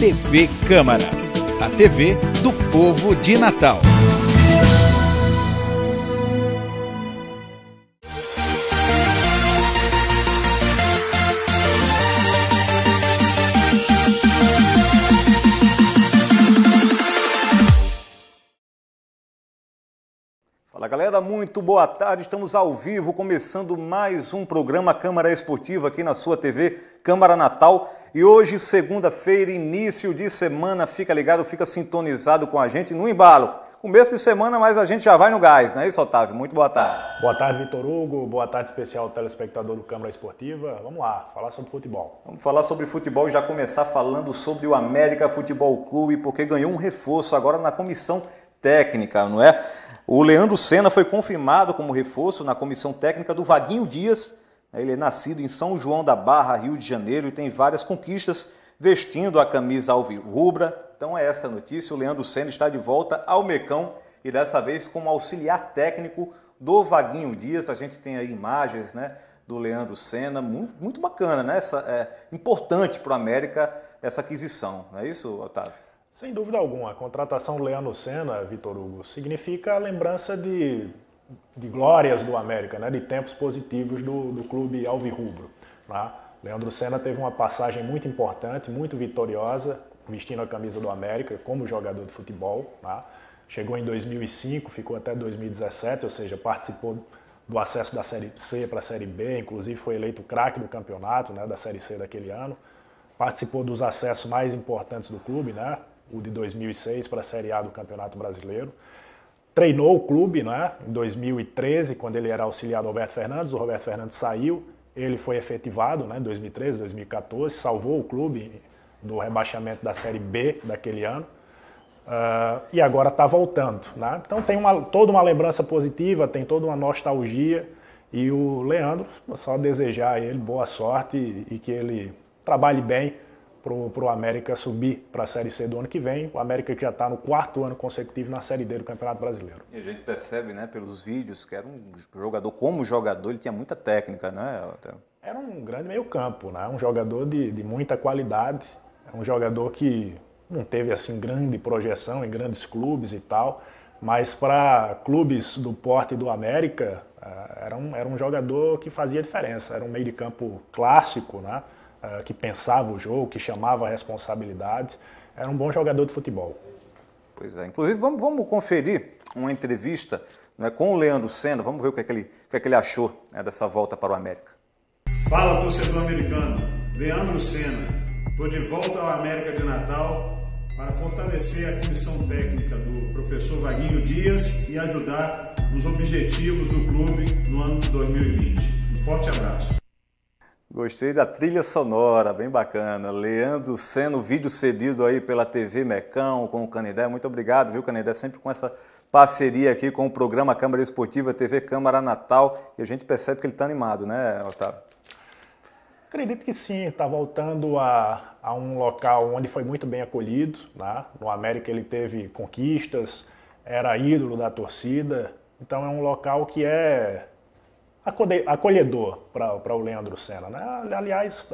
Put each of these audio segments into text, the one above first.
TV Câmara, a TV do povo de Natal. Fala galera, muito boa tarde, estamos ao vivo, começando mais um programa Câmara Esportiva aqui na sua TV Câmara Natal. E hoje, segunda-feira, início de semana, fica ligado, fica sintonizado com a gente no embalo. Começo de semana, mas a gente já vai no gás, não é isso, Otávio? Muito boa tarde. Boa tarde, Vitor Hugo, boa tarde especial ao telespectador do Câmara Esportiva. Vamos lá, falar sobre futebol. Vamos falar sobre futebol e já começar falando sobre o América Futebol Clube, porque ganhou um reforço agora na comissão técnica, não é? O Leandro Senna foi confirmado como reforço na comissão técnica do Vaguinho Dias. Ele é nascido em São João da Barra, Rio de Janeiro, e tem várias conquistas vestindo a camisa alvirrubra. Então é essa a notícia, o Leandro Senna está de volta ao Mecão e dessa vez como auxiliar técnico do Vaguinho Dias. A gente tem aí imagens, né, do Leandro Senna, muito bacana, né? Importante para o América essa aquisição, não é isso, Otávio? Sem dúvida alguma, a contratação do Leandro Senna, Vitor Hugo, significa a lembrança de glórias do América, né? De tempos positivos do clube alvirrubro. Né? Leandro Senna teve uma passagem muito importante, muito vitoriosa, vestindo a camisa do América como jogador de futebol. Né? Chegou em 2005, ficou até 2017, ou seja, participou do acesso da Série C para a Série B, inclusive foi eleito craque do campeonato, né, da Série C daquele ano. Participou dos acessos mais importantes do clube, né? O de 2006 para a Série A do Campeonato Brasileiro. Treinou o clube, né, em 2013, quando ele era auxiliar do Roberto Fernandes. O Roberto Fernandes saiu, ele foi efetivado, né, em 2013, 2014, salvou o clube do rebaixamento da Série B daquele ano. E agora está voltando. Né? Então tem toda uma lembrança positiva, tem toda uma nostalgia. E o Leandro, só desejar a ele boa sorte e que ele trabalhe bem para o América subir para a Série C do ano que vem. O América que já está no 4º ano consecutivo na Série D do Campeonato Brasileiro. E a gente percebe, né, pelos vídeos que era um jogador, como jogador, ele tinha muita técnica, né? Era um grande meio-campo, né? Um jogador de muita qualidade, um jogador que não teve assim grande projeção em grandes clubes e tal, mas para clubes do porte do América era um jogador que fazia diferença. Era um meio de campo clássico, né? Que pensava o jogo, que chamava a responsabilidade. Era um bom jogador de futebol. Pois é. Inclusive, vamos conferir uma entrevista, né, com o Leandro Senna. Vamos ver o que é que ele achou, né, dessa volta para o América. Fala, torcedor americano. Leandro Senna. Estou de volta ao América de Natal para fortalecer a comissão técnica do professor Vaguinho Dias e ajudar nos objetivos do clube no ano de 2020. Um forte abraço. Gostei da trilha sonora, bem bacana. Leandro Senna, o vídeo cedido aí pela TV Mecão com o Canidé. Muito obrigado, viu, Canidé? Sempre com essa parceria aqui com o programa Câmara Esportiva, TV Câmara Natal. E a gente percebe que ele está animado, né, Otávio? Acredito que sim, está voltando a um local onde foi muito bem acolhido. Né? No América ele teve conquistas, era ídolo da torcida. Então é um local que é acolhedor para o Leandro Senna, né? Aliás,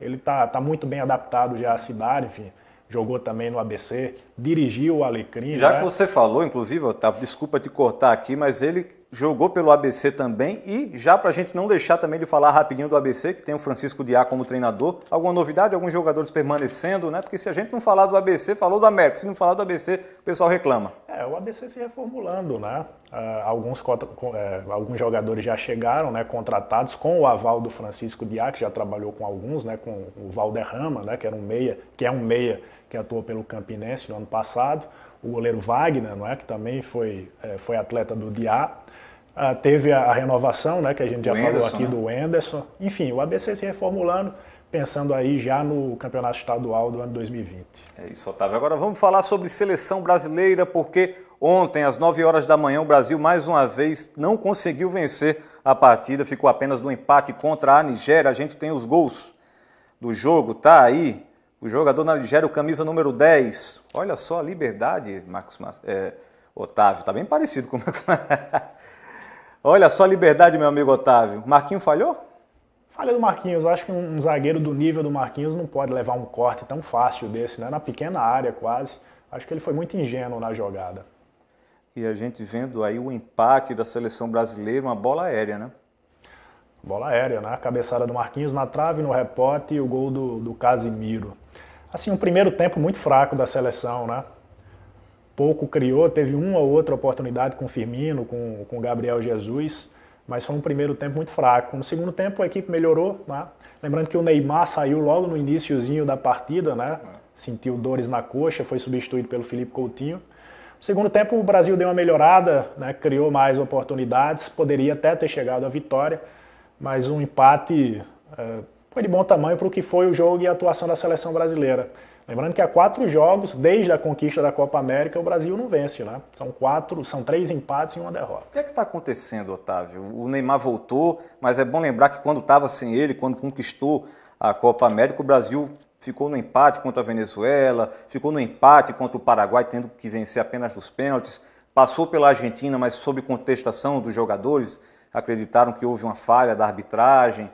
ele tá muito bem adaptado já à cidade, enfim, jogou também no ABC, dirigiu o Alecrim. Já né? que você falou, inclusive, Otávio, desculpa te cortar aqui, mas ele jogou pelo ABC também e já para a gente não deixar também de falar rapidinho do ABC, que tem o Francisco Diá como treinador, alguma novidade, alguns jogadores permanecendo, né? Porque se a gente não falar do ABC, falou do América, se não falar do ABC, o pessoal reclama. O ABC se reformulando, né? Alguns jogadores já chegaram, né, contratados com o aval do Francisco Diá, que já trabalhou com alguns, né, com o Valderrama, né, que é um meia que atuou pelo Campinense no ano passado, o goleiro Wagner, não é, que também foi atleta do Diá. Teve a renovação, né, que a gente já falou aqui, né, do Anderson. Enfim, o ABC se reformulando, pensando aí já no Campeonato Estadual do ano 2020. É isso, Otávio. Agora vamos falar sobre seleção brasileira, porque ontem, às 9 horas da manhã, o Brasil mais uma vez não conseguiu vencer a partida, ficou apenas no empate contra a Nigéria. A gente tem os gols do jogo, tá aí. O jogador na Nigéria, o camisa número 10. Olha só a liberdade, Otávio, tá bem parecido com o Marcos. Olha só a liberdade, meu amigo Otávio. Marquinhos falhou? Falha do Marquinhos, eu acho que um zagueiro do nível do Marquinhos não pode levar um corte tão fácil desse, né? Na pequena área quase. Acho que ele foi muito ingênuo na jogada. E a gente vendo aí o empate da seleção brasileira, uma bola aérea, né? Bola aérea, né? A cabeçada do Marquinhos na trave, no rebote e o gol do Casimiro. Assim, um primeiro tempo muito fraco da seleção, né? Pouco criou, teve uma ou outra oportunidade com o Firmino, com o Gabriel Jesus, mas foi um primeiro tempo muito fraco. No segundo tempo a equipe melhorou, né? Lembrando que o Neymar saiu logo no iniciozinho da partida, né? Sentiu dores na coxa, foi substituído pelo Felipe Coutinho. No segundo tempo o Brasil deu uma melhorada, né? Criou mais oportunidades, poderia até ter chegado à vitória, mas um empate foi de bom tamanho para o que foi o jogo e a atuação da seleção brasileira. Lembrando que há 4 jogos, desde a conquista da Copa América, o Brasil não vence, né? São 3 empates e uma derrota. O que é que está acontecendo, Otávio? O Neymar voltou, mas é bom lembrar que quando estava sem ele, quando conquistou a Copa América, o Brasil ficou no empate contra a Venezuela, ficou no empate contra o Paraguai, tendo que vencer apenas nos pênaltis, passou pela Argentina, mas sob contestação dos jogadores, acreditaram que houve uma falha da arbitragem.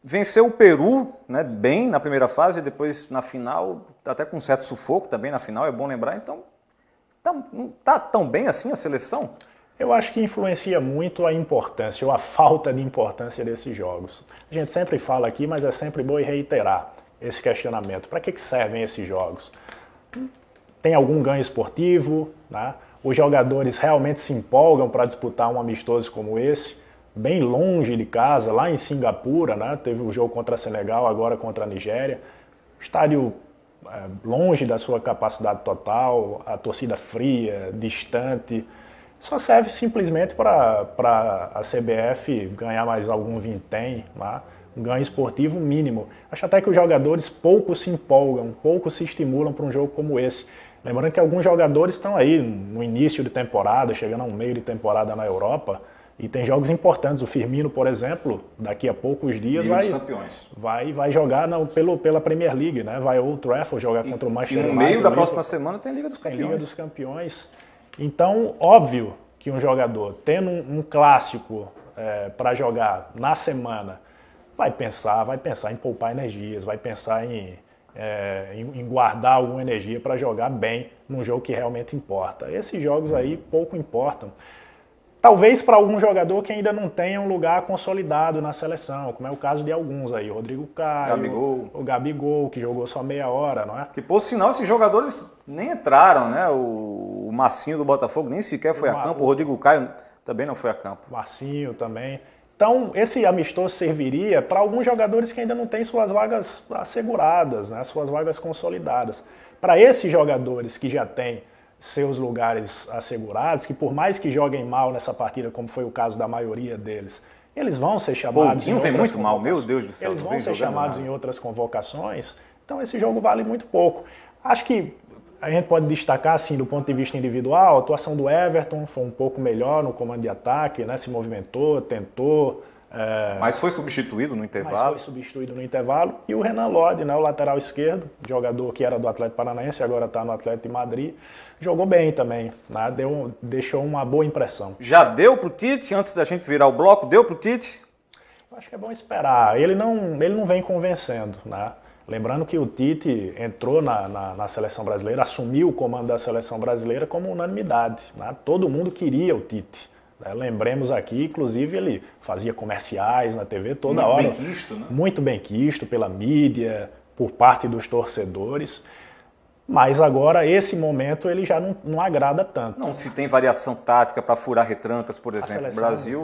Venceu o Peru, né, bem na primeira fase, e depois na final, até com um certo sufoco também na final, é bom lembrar. Então, não está tão bem assim a seleção? Eu acho que influencia muito a importância ou a falta de importância desses jogos. A gente sempre fala aqui, mas é sempre bom reiterar esse questionamento. Para que servem esses jogos? Tem algum ganho esportivo, né? Os jogadores realmente se empolgam para disputar um amistoso como esse, bem longe de casa, lá em Singapura, né? Teve o jogo contra a Senegal, agora contra a Nigéria. Estádio longe da sua capacidade total, a torcida fria, distante. Só serve simplesmente para a CBF ganhar mais algum vintém, né? Um ganho esportivo mínimo. Acho até que os jogadores pouco se empolgam, pouco se estimulam para um jogo como esse. Lembrando que alguns jogadores estão aí no início de temporada, chegando a um meio de temporada na Europa, e tem jogos importantes. O Firmino, por exemplo, daqui a poucos dias vai jogar pela Premier League, né? Vai ao Old Trafford jogar contra o Manchester United. E no meio da próxima semana tem Liga dos Campeões. Tem Liga dos Campeões. Então, óbvio que um jogador tendo um clássico para jogar na semana vai pensar em poupar energias, vai pensar em guardar alguma energia para jogar bem num jogo que realmente importa. Esses jogos aí pouco importam. Talvez para algum jogador que ainda não tenha um lugar consolidado na seleção, como é o caso de alguns aí, Rodrigo Caio, o Gabigol, que jogou só meia hora, não é? Que, por sinal, esses jogadores nem entraram, né? O Marcinho do Botafogo nem sequer foi a campo, o Rodrigo Caio também não foi a campo. Marcinho também. Então, esse amistoso serviria para alguns jogadores que ainda não têm suas vagas asseguradas, né? Suas vagas consolidadas. Para esses jogadores que já têm seus lugares assegurados, que por mais que joguem mal nessa partida, como foi o caso da maioria deles, eles vão ser chamados em outras vem muito mal, meu Deus do céu. Eles vão ser chamados em outras convocações, então esse jogo vale muito pouco. Acho que a gente pode destacar, assim, do ponto de vista individual, a atuação do Everton foi um pouco melhor no comando de ataque, né? Se movimentou, tentou. Mas foi substituído no intervalo. E o Renan Lodi, né, o lateral esquerdo, jogador que era do Atlético Paranaense, agora está no Atlético de Madrid, jogou bem também, né, deixou uma boa impressão. Já deu para o Tite, antes da gente virar o bloco, deu para o Tite? Eu acho que é bom esperar. Ele não vem convencendo, né? Lembrando que o Tite entrou na seleção brasileira, assumiu o comando da seleção brasileira como unanimidade, né? Todo mundo queria o Tite. Lembremos aqui, inclusive, ele fazia comerciais na TV toda hora. Muito bem quisto, né? Muito bem quisto pela mídia, por parte dos torcedores. Mas agora, esse momento, ele já não agrada tanto. Não se tem variação tática para furar retrancas, por exemplo.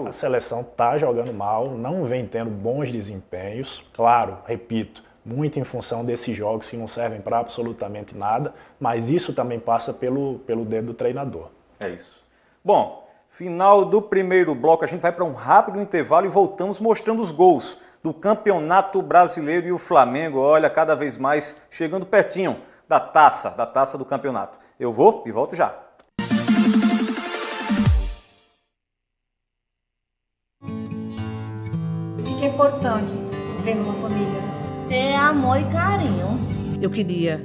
A seleção está jogando mal, não vem tendo bons desempenhos. Claro, repito, muito em função desses jogos que não servem para absolutamente nada, mas isso também passa pelo dedo do treinador. É isso. Bom, final do primeiro bloco, a gente vai para um rápido intervalo e voltamos mostrando os gols do Campeonato Brasileiro e o Flamengo, olha, cada vez mais chegando pertinho da taça do campeonato. Eu vou e volto já. O que é importante ter numa família? Ter amor e carinho. Eu queria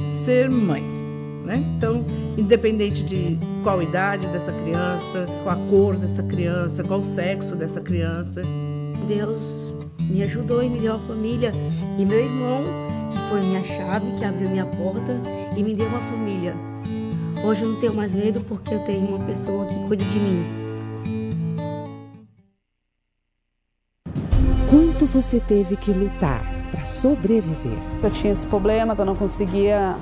ser mãe, né? Então, independente de qual idade dessa criança, qual a cor dessa criança, qual o sexo dessa criança. Deus me ajudou e me deu uma família. E meu irmão, que foi minha chave, que abriu minha porta e me deu uma família. Hoje eu não tenho mais medo porque eu tenho uma pessoa que cuida de mim. Quanto você teve que lutar para sobreviver? Eu tinha esse problema que eu não conseguia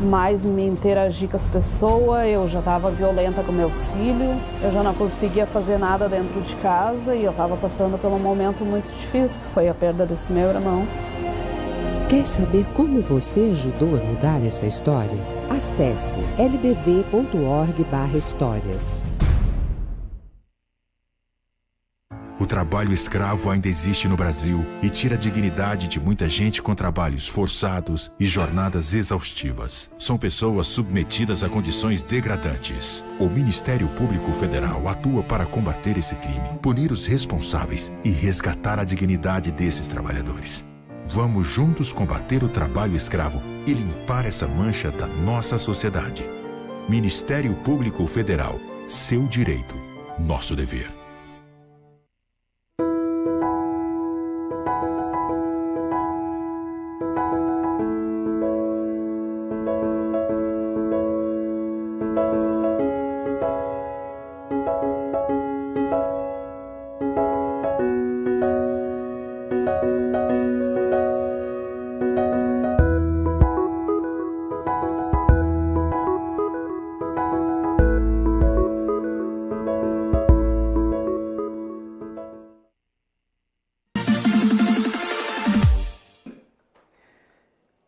mais me interagir com as pessoas, eu já estava violenta com meus filhos, eu já não conseguia fazer nada dentro de casa e eu estava passando por um momento muito difícil, que foi a perda desse meu irmão. Quer saber como você ajudou a mudar essa história? Acesse lbv.org/histórias. O trabalho escravo ainda existe no Brasil e tira a dignidade de muita gente com trabalhos forçados e jornadas exaustivas. São pessoas submetidas a condições degradantes. O Ministério Público Federal atua para combater esse crime, punir os responsáveis e resgatar a dignidade desses trabalhadores. Vamos juntos combater o trabalho escravo e limpar essa mancha da nossa sociedade. Ministério Público Federal. Seu direito, nosso dever.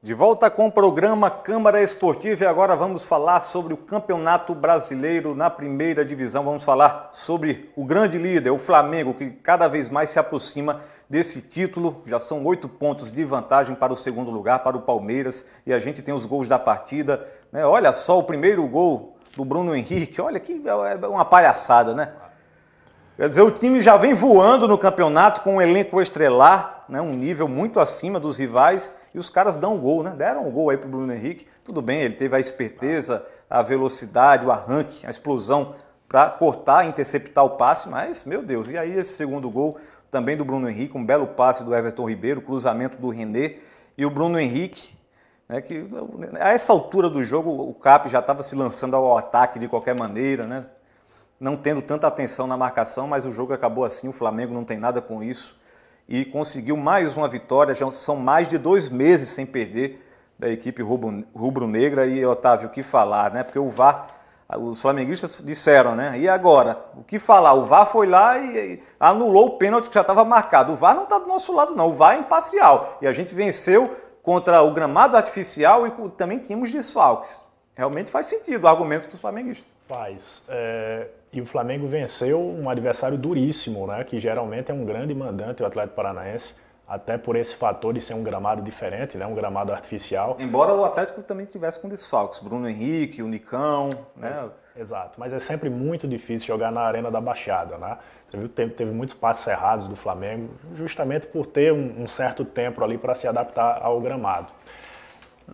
De volta com o programa Câmara Esportiva e agora vamos falar sobre o Campeonato Brasileiro na primeira divisão. Vamos falar sobre o grande líder, o Flamengo, que cada vez mais se aproxima desse título. Já são 8 pontos de vantagem para o segundo lugar, para o Palmeiras, e a gente tem os gols da partida, né? Olha só o primeiro gol do Bruno Henrique, olha que é uma palhaçada, né? Quer dizer, o time já vem voando no campeonato com um elenco estrelar, né, um nível muito acima dos rivais, e os caras dão o gol, né? Deram o gol aí pro Bruno Henrique. Tudo bem, ele teve a esperteza, a velocidade, o arranque, a explosão para cortar, interceptar o passe, mas, meu Deus, e aí esse segundo gol também do Bruno Henrique, um belo passe do Everton Ribeiro, cruzamento do René, e o Bruno Henrique, né, que a essa altura do jogo o Cap já estava se lançando ao ataque de qualquer maneira, né? Não tendo tanta atenção na marcação, mas o jogo acabou assim, o Flamengo não tem nada com isso e conseguiu mais uma vitória. Já são mais de 2 meses sem perder da equipe rubro-negra. E, Otávio, o que falar, né? Porque o VAR, os flamenguistas disseram, né? E agora? O que falar? O VAR foi lá e anulou o pênalti que já estava marcado. O VAR não está do nosso lado, não. O VAR é imparcial. E a gente venceu contra o gramado artificial e também tínhamos desfalques. Realmente faz sentido o argumento dos flamenguistas. Faz. E o Flamengo venceu um adversário duríssimo, né? Que geralmente é um grande mandante, o Atlético Paranaense, até por esse fator de ser um gramado diferente, né? Um gramado artificial. Embora o Atlético também tivesse com desfalques, Bruno Henrique, o Nicão, né? Exato, mas é sempre muito difícil jogar na Arena da Baixada, né? Você viu, teve muitos passes errados do Flamengo, justamente por ter um certo tempo ali para se adaptar ao gramado.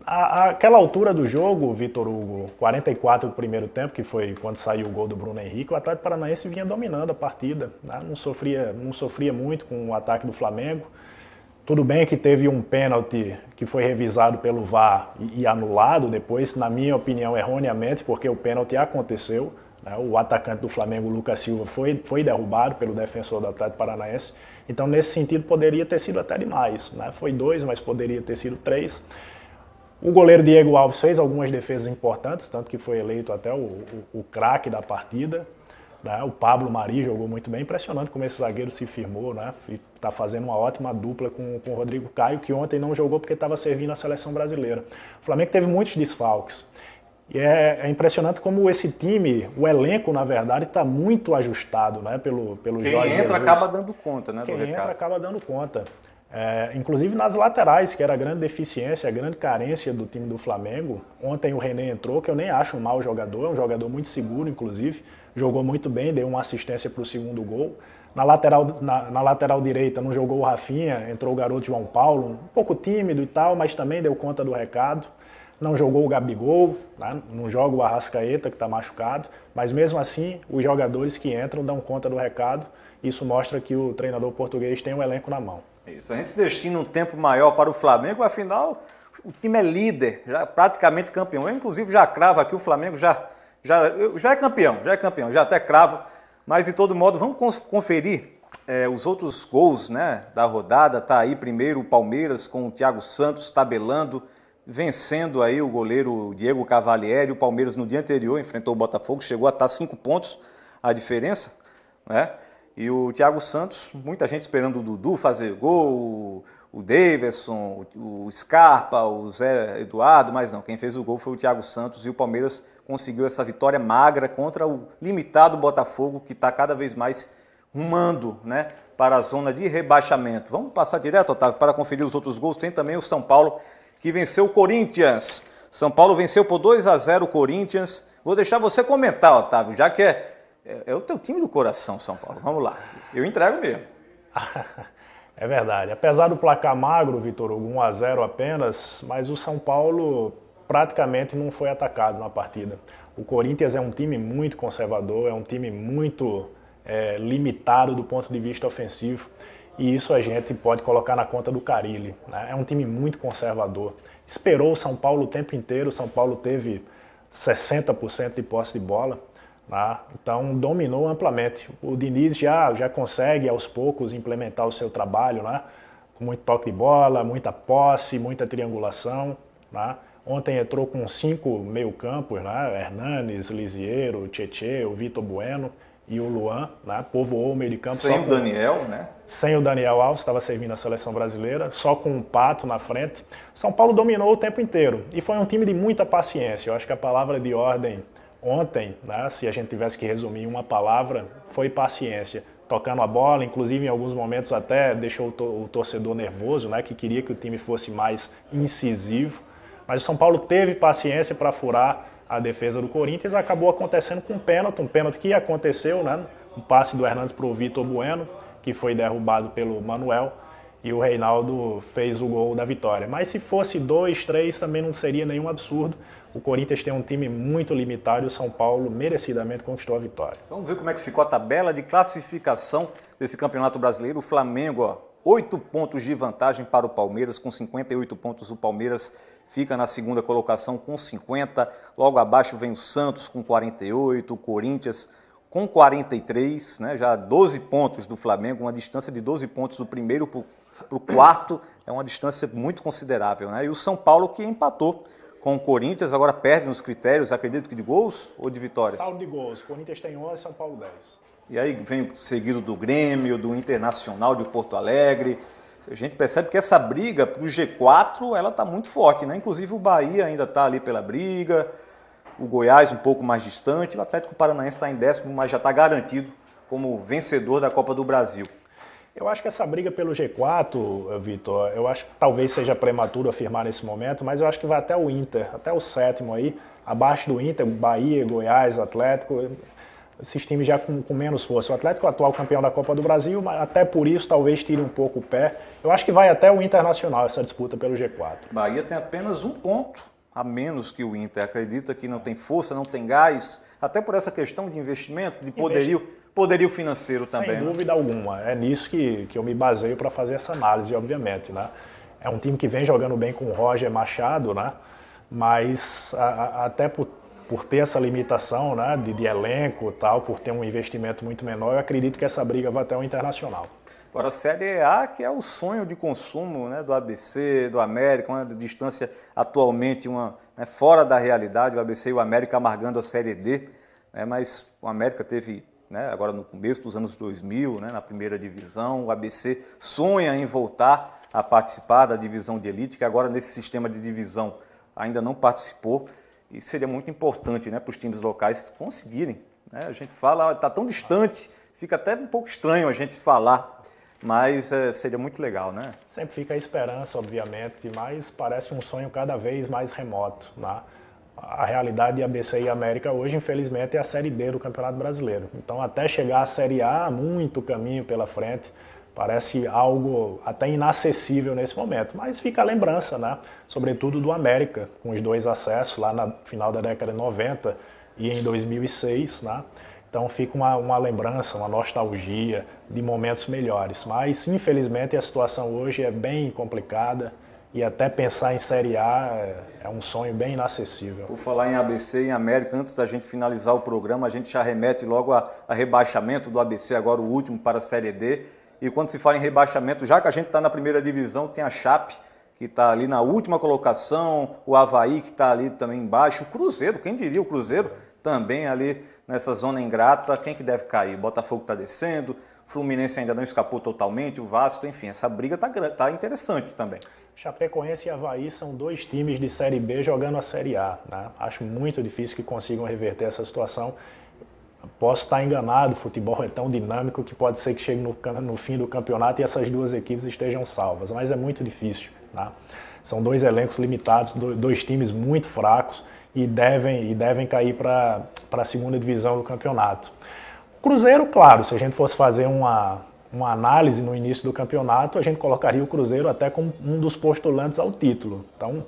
Aquela altura do jogo, Vitor Hugo, 44 do primeiro tempo, que foi quando saiu o gol do Bruno Henrique, o Atlético Paranaense vinha dominando a partida, né? Não sofria muito com o ataque do Flamengo. Tudo bem que teve um pênalti que foi revisado pelo VAR e anulado depois, na minha opinião, erroneamente, porque o pênalti aconteceu, né? O atacante do Flamengo, Lucas Silva, foi derrubado pelo defensor do Atlético Paranaense. Então, nesse sentido, poderia ter sido até demais, né? Foi 2, mas poderia ter sido 3. O goleiro Diego Alves fez algumas defesas importantes, tanto que foi eleito até o craque da partida, né? O Pablo Mari jogou muito bem, impressionante como esse zagueiro se firmou, né? Está fazendo uma ótima dupla com o Rodrigo Caio, que ontem não jogou porque estava servindo a seleção brasileira. O Flamengo teve muitos desfalques. E é impressionante como esse time, o elenco, na verdade, está muito ajustado, né? Pelo Quem Jorge entra Jesus. acaba dando conta, né? Quem entra acaba dando conta. Inclusive nas laterais, que era a grande deficiência, a grande carência do time do Flamengo. Ontem o René entrou, que eu nem acho um mau jogador, é um jogador muito seguro, inclusive. Jogou muito bem, deu uma assistência para o segundo gol. Na lateral direita não jogou o Rafinha, entrou o garoto João Paulo, um pouco tímido e tal, mas também deu conta do recado. Não jogou o Gabigol, né? Não joga o Arrascaeta, que está machucado, mas mesmo assim os jogadores que entram dão conta do recado. Isso mostra que o treinador português tem um elenco na mão. Isso, a gente destina um tempo maior para o Flamengo, afinal o time é líder, já praticamente campeão. Eu, inclusive, já cravo aqui, o Flamengo já é campeão, já até cravo. Mas, de todo modo, vamos conferir os outros gols, né, da rodada. Tá aí primeiro o Palmeiras com o Thiago Santos tabelando, vencendo aí o goleiro Diego Cavalieri. O Palmeiras no dia anterior enfrentou o Botafogo, chegou a estar 5 pontos a diferença, né? E o Thiago Santos, muita gente esperando o Dudu fazer gol, o Daverson, o Scarpa, o Zé Eduardo, mas não, quem fez o gol foi o Thiago Santos e o Palmeiras conseguiu essa vitória magra contra o limitado Botafogo, que está cada vez mais rumando, né, para a zona de rebaixamento. Vamos passar direto, Otávio, para conferir os outros gols. Tem também o São Paulo, que venceu o Corinthians. São Paulo venceu por 2-0 o Corinthians. Vou deixar você comentar, Otávio, já que é o teu time do coração, São Paulo. Vamos lá, eu entrego mesmo. É verdade. Apesar do placar magro, Vitor Hugo, 1-0 apenas, mas o São Paulo praticamente não foi atacado na partida. O Corinthians é um time muito conservador, é um time muito limitado do ponto de vista ofensivo, e isso a gente pode colocar na conta do Carille, né? É um time muito conservador. Esperou o São Paulo o tempo inteiro, o São Paulo teve 60% de posse de bola, né? Então dominou amplamente. O Diniz já consegue aos poucos implementar o seu trabalho, né? Com muito toque de bola, muita posse, muita triangulação, né? Ontem entrou com 5 meio-campos, né? Hernanes, Lisiero, Tietê, o Vitor Bueno e o Luan, né? Povoou o meio de campo. Sem o Daniel, né? Sem o Daniel Alves, estava servindo a seleção brasileira, só com o Pato na frente. São Paulo dominou o tempo inteiro e foi um time de muita paciência. Eu acho que a palavra de ordem ontem, né, se a gente tivesse que resumir em uma palavra, foi paciência. Tocando a bola, inclusive em alguns momentos até deixou o torcedor nervoso, né, que queria que o time fosse mais incisivo. Mas o São Paulo teve paciência para furar a defesa do Corinthians. Acabou acontecendo com um pênalti que aconteceu, né, um passe do Hernanes para o Vitor Bueno, que foi derrubado pelo Manuel, e o Reinaldo fez o gol da vitória. Mas se fosse 2, 3, também não seria nenhum absurdo. O Corinthians tem um time muito limitado e o São Paulo merecidamente conquistou a vitória. Vamos ver como é que ficou a tabela de classificação desse Campeonato Brasileiro. O Flamengo, 8 pontos de vantagem para o Palmeiras, com 58 pontos. O Palmeiras fica na segunda colocação com 50. Logo abaixo vem o Santos com 48, o Corinthians com 43, né? Já 12 pontos do Flamengo, uma distância de 12 pontos do primeiro para o quarto, é uma distância muito considerável, né? E o São Paulo, que empatou com o Corinthians, agora perde nos critérios, acredito que de gols ou de vitórias? Saldo de gols. O Corinthians tem 11, São Paulo 10. E aí vem o seguido do Grêmio, do Internacional de Porto Alegre. A gente percebe que essa briga para o G4, ela está muito forte, né? Inclusive o Bahia ainda está ali pela briga, o Goiás um pouco mais distante, o Atlético Paranaense está em 10º, mas já está garantido como vencedor da Copa do Brasil. Eu acho que essa briga pelo G4, Vitor, eu acho que talvez seja prematuro afirmar nesse momento, mas eu acho que vai até o Inter, até o 7º aí, abaixo do Inter, Bahia, Goiás, Atlético, esses times já com menos força. O Atlético é o atual campeão da Copa do Brasil, mas até por isso talvez tire um pouco o pé. Eu acho que vai até o Internacional essa disputa pelo G4. Bahia tem apenas 1 ponto a menos que o Inter. Acredita que não tem força, não tem gás, até por essa questão de investimento, de poderio financeiro também. Sem dúvida alguma. É nisso que eu me baseio para fazer essa análise, obviamente, né? É um time que vem jogando bem com o Roger Machado, né? Mas até por ter essa limitação, né, de elenco e tal, por ter um investimento muito menor, eu acredito que essa briga vai até o Internacional. Agora a Série A, que é o sonho de consumo, né, do ABC, do América, uma distância atualmente fora da realidade, o ABC e o América amargando a Série D, né, mas o América teve, né, agora no começo dos anos 2000, né, na primeira divisão, o ABC sonha em voltar a participar da divisão de elite, que agora nesse sistema de divisão ainda não participou, e seria muito importante, né, para os times locais conseguirem, né? A gente fala, está tão distante, fica até um pouco estranho a gente falar, mas seria muito legal, né? Sempre fica a esperança, obviamente, mas parece um sonho cada vez mais remoto, né? A realidade de ABC e América hoje, infelizmente, é a Série D do Campeonato Brasileiro. Então, até chegar à Série A, muito caminho pela frente. Parece algo até inacessível nesse momento, mas fica a lembrança, né? Sobretudo do América, com os 2 acessos lá na final da década de 90 e em 2006, né? Então fica uma lembrança, uma nostalgia de momentos melhores. Mas, infelizmente, a situação hoje é bem complicada e até pensar em Série A é um sonho bem inacessível. Por falar em ABC e em América, antes da gente finalizar o programa, a gente já remete logo a rebaixamento do ABC, agora o último para a Série D. E quando se fala em rebaixamento, já que a gente está na primeira divisão, tem a Chape, que está ali na última colocação, o Avaí, que está ali também embaixo, o Cruzeiro, quem diria o Cruzeiro, também ali nessa zona ingrata. Quem que deve cair? Botafogo está descendo, Fluminense ainda não escapou totalmente, o Vasco, enfim, essa briga tá interessante também. Chapecoense e Avaí são 2 times de Série B jogando a Série A, né? Acho muito difícil que consigam reverter essa situação. Posso estar enganado, o futebol é tão dinâmico que pode ser que chegue no fim do campeonato e essas 2 equipes estejam salvas, mas é muito difícil, né? São 2 elencos limitados, 2 times muito fracos e devem cair para a segunda divisão do campeonato. O Cruzeiro, claro, se a gente fosse fazer uma análise no início do campeonato, a gente colocaria o Cruzeiro até como um dos postulantes ao título. Então,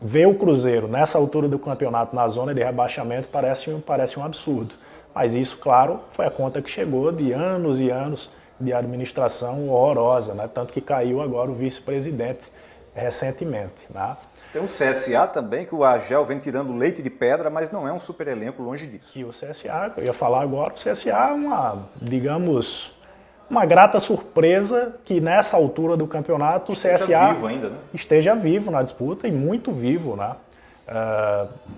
ver o Cruzeiro nessa altura do campeonato na zona de rebaixamento parece um absurdo. Mas isso, claro, foi a conta que chegou de anos e anos de administração horrorosa, né? Tanto que caiu agora o vice-presidente recentemente, né? Tem o CSA também, que o Agel vem tirando leite de pedra, mas não é um super elenco, longe disso. E o CSA, eu ia falar agora, o CSA é uma grata surpresa que nessa altura do campeonato o CSA vivo ainda, né? Esteja vivo na disputa e muito vivo, né?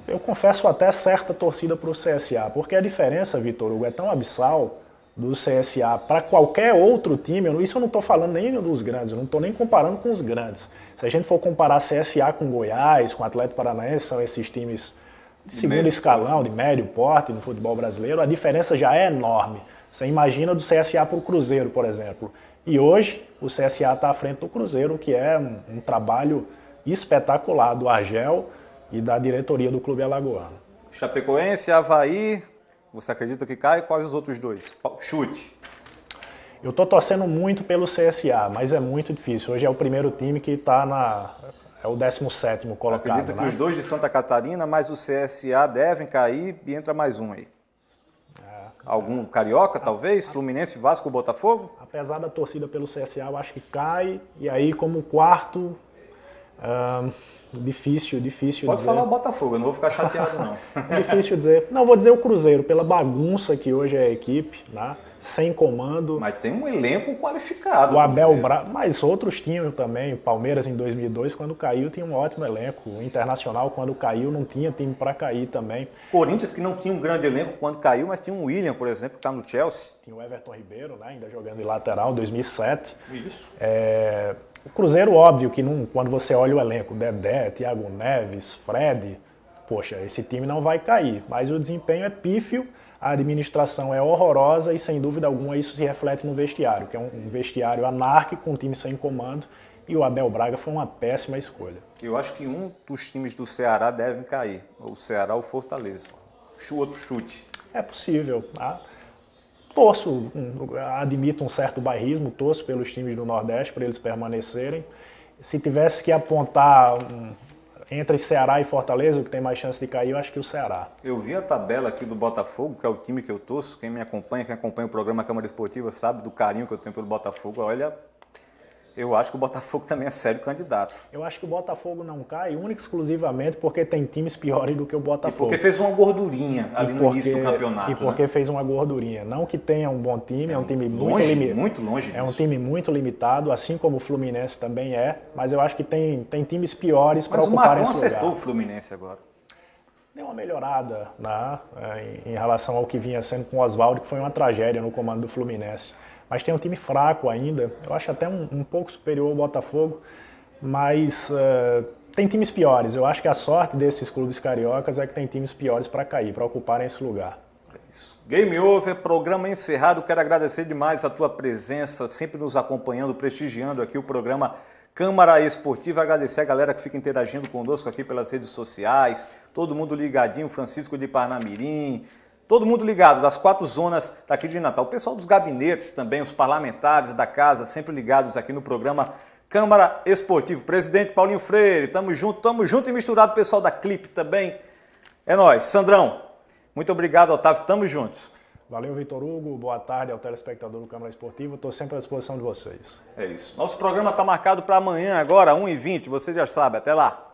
Eu confesso até certa torcida para o CSA, porque a diferença, Vitor Hugo, é tão abissal do CSA para qualquer outro time. Isso eu não estou falando nem dos grandes, eu não estou nem comparando com os grandes. Se a gente for comparar CSA com Goiás, com Atlético Paranaense, são esses times de segundo escalão, de médio porte no futebol brasileiro, a diferença já é enorme. Você imagina do CSA para o Cruzeiro, por exemplo. E hoje o CSA está à frente do Cruzeiro, o que é um trabalho espetacular do Argel e da diretoria do Clube Alagoano. Chapecoense, Avaí, você acredita que cai? Quais os outros 2? Chute. Eu estou torcendo muito pelo CSA, mas é muito difícil. Hoje é o primeiro time que está é o 17º colocado. Acredita que os 2 de Santa Catarina, mais o CSA devem cair e entra mais um aí? Algum carioca, talvez? Fluminense, Vasco, Botafogo? Apesar da torcida pelo CSA, eu acho que cai. E aí, como quarto, difícil dizer. Pode falar o Botafogo, eu não vou ficar chateado, não. Difícil dizer. Não, vou dizer o Cruzeiro, pela bagunça que hoje é a equipe, né? Sem comando. Mas tem um elenco qualificado. O Abel Braga, mas outros tinham também. O Palmeiras em 2002, quando caiu, tinha um ótimo elenco. O Internacional, quando caiu, não tinha time para cair também. Corinthians, que não tinha um grande elenco quando caiu, mas tinha o William, por exemplo, que está no Chelsea. Tinha o Everton Ribeiro, né? Ainda jogando de lateral, 2007. Isso. O Cruzeiro, óbvio que quando você olha o elenco, Dedé, Thiago Neves, Fred, poxa, esse time não vai cair. Mas o desempenho é pífio, a administração é horrorosa e, sem dúvida alguma, isso se reflete no vestiário, que é um vestiário anárquico, um time sem comando, e o Abel Braga foi uma péssima escolha. Eu acho que um dos times do Ceará devem cair, o Ceará ou o Fortaleza. Outro chute. É possível, tá? Torço, admito um certo bairrismo, torço pelos times do Nordeste para eles permanecerem. Se tivesse que apontar entre Ceará e Fortaleza, o que tem mais chance de cair, eu acho que o Ceará. Eu vi a tabela aqui do Botafogo, que é o time que eu torço. Quem acompanha o programa Câmara Esportiva sabe do carinho que eu tenho pelo Botafogo. Olha, eu acho que o Botafogo também é sério candidato. Eu acho que o Botafogo não cai única e exclusivamente porque tem times piores do que o Botafogo. E porque fez uma gordurinha ali no início do campeonato. E porque fez uma gordurinha. Não que tenha um bom time, é um time muito longe disso. É um time muito limitado, assim como o Fluminense também é, mas eu acho que tem times piores para ocuparem esse lugar. Mas o Marcão acertou o Fluminense agora. Deu uma melhorada, né, em relação ao que vinha sendo com o Oswaldo, que foi uma tragédia no comando do Fluminense. Mas tem um time fraco ainda, eu acho até um pouco superior ao Botafogo, mas tem times piores. Eu acho que a sorte desses clubes cariocas é que tem times piores para cair, para ocuparem esse lugar. É isso. Game over, programa encerrado. Quero agradecer demais a tua presença, sempre nos acompanhando, prestigiando aqui o programa Câmara Esportiva. Agradecer a galera que fica interagindo conosco aqui pelas redes sociais, todo mundo ligadinho, Francisco de Parnamirim, todo mundo ligado, das 4 zonas daqui de Natal. O pessoal dos gabinetes também, os parlamentares da casa, sempre ligados aqui no programa Câmara Esportiva. Presidente Paulinho Freire, tamo junto e misturado. Pessoal da Clipe também. É nóis. Sandrão, muito obrigado, Otávio, tamo juntos. Valeu, Vitor Hugo. Boa tarde ao telespectador do Câmara Esportiva. Estou sempre à disposição de vocês. É isso. Nosso programa está marcado para amanhã agora, 1h20. Você já sabe. Até lá.